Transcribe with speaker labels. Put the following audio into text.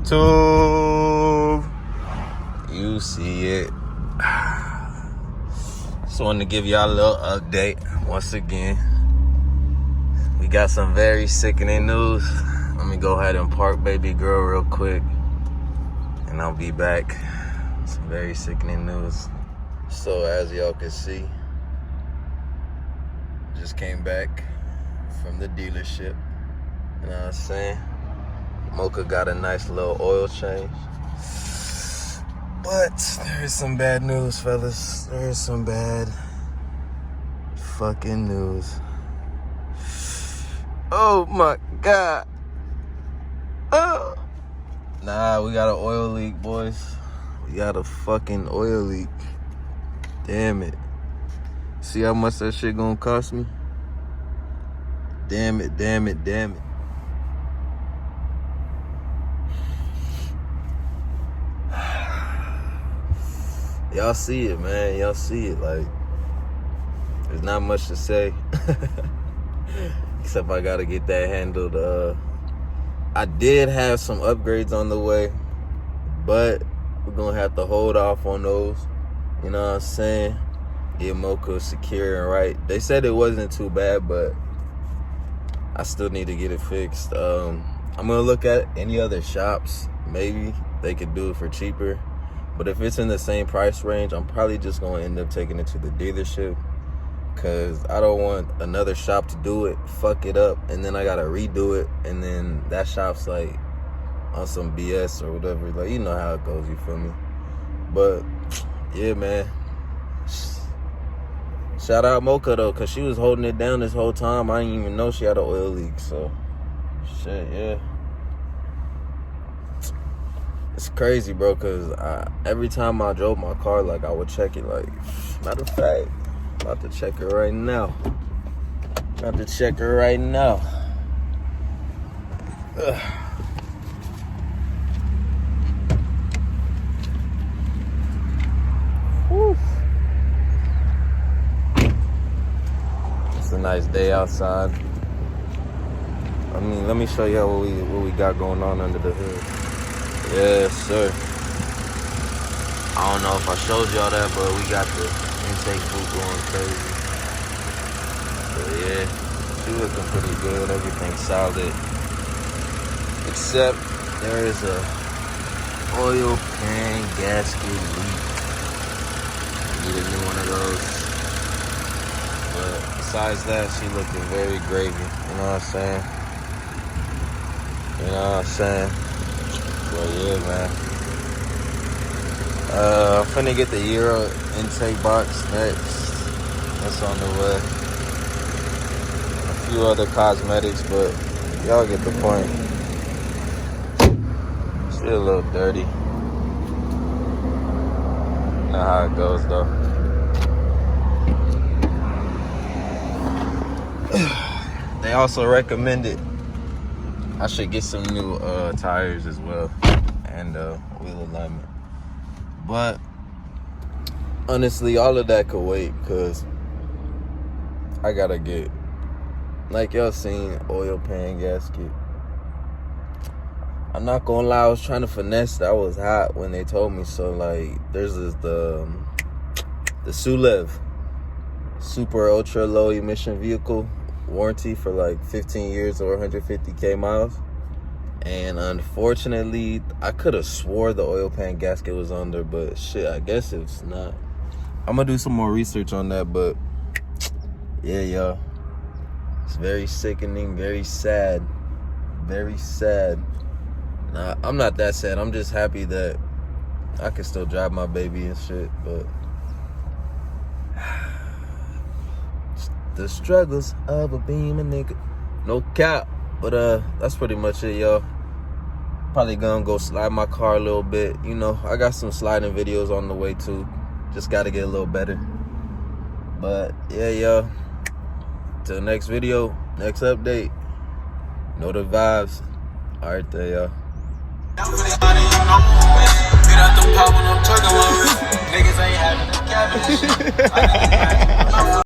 Speaker 1: YouTube. You see it. Just wanted to give y'all a little update once again. We got some very sickening news. Let me go ahead and park baby girl real quick, and I'll be back. Some very sickening news. So as y'all can see, just came back from the dealership. You know what I'm saying? Mocha got a nice little oil change. But there is some bad news, fellas. There is some bad fucking news. Oh my God. Oh. Nah, we got an oil leak, boys. We got a fucking oil leak. Damn it. See how much that shit gonna cost me? Damn it, damn it, damn it. Y'all see it, man. Y'all see it. Like, there's not much to say. Except I gotta get that handled. I did have some upgrades on the way, but we're gonna have to hold off on those. You know what I'm saying? Get Mocha secure and right. They said it wasn't too bad, but I still need to get it fixed. I'm gonna look at any other shops. Maybe they could do it for cheaper. But if it's in the same price range, I'm probably just gonna end up taking it to the dealership, cause I don't want another shop to do it, fuck it up, and then I gotta redo it, and then that shop's like on some BS or whatever. Like, you know how it goes, you feel me? But yeah, man. Shout out Mocha though, cause she was holding it down this whole time. I didn't even know she had an oil leak. So shit, yeah. It's crazy, bro, cause every time I drove my car, like, I would check it. Like, matter of fact, I'm about to check her right now. About to check her right now. Ugh. Whew. It's a nice day outside. I mean, let me show you what we got going on under the hood. Yes, sir. I don't know if I showed y'all that, but we got the intake boot going crazy. But yeah, she looking pretty good. Everything's solid. Except there is a oil pan gasket leak. Need a new one of those. But besides that, she looking very gravy. You know what I'm saying? You know what I'm saying? Well, yeah, man. I'm finna get the Euro intake box next. That's on the way. A few other cosmetics, but y'all get the point. Still a little dirty. Know how it goes, though. They also recommended I should get some new tires as well, and wheel alignment. But honestly, all of that could wait, cause I gotta get, like y'all seen, oil pan gasket. I'm not gonna lie, I was trying to finesse that. I was hot when they told me. So like, there's this, the Sulev super ultra low emission vehicle warranty for like 15 years or 150K miles. And unfortunately, I could have swore the oil pan gasket was on there, but shit, I guess it's not. I'm gonna do some more research on that, but yeah, y'all. It's very sickening, very sad. Very sad. Nah, I'm not that sad. I'm just happy that I can still drive my baby and shit, but the struggles of a beam and nigga. No cap. But that's pretty much it, y'all. Probably gonna go slide my car a little bit. You know, I got some sliding videos on the way too. Just gotta get a little better. But yeah, y'all. Till next video, next update. Know the vibes. Alright there, y'all. Niggas ain't having a cabinet.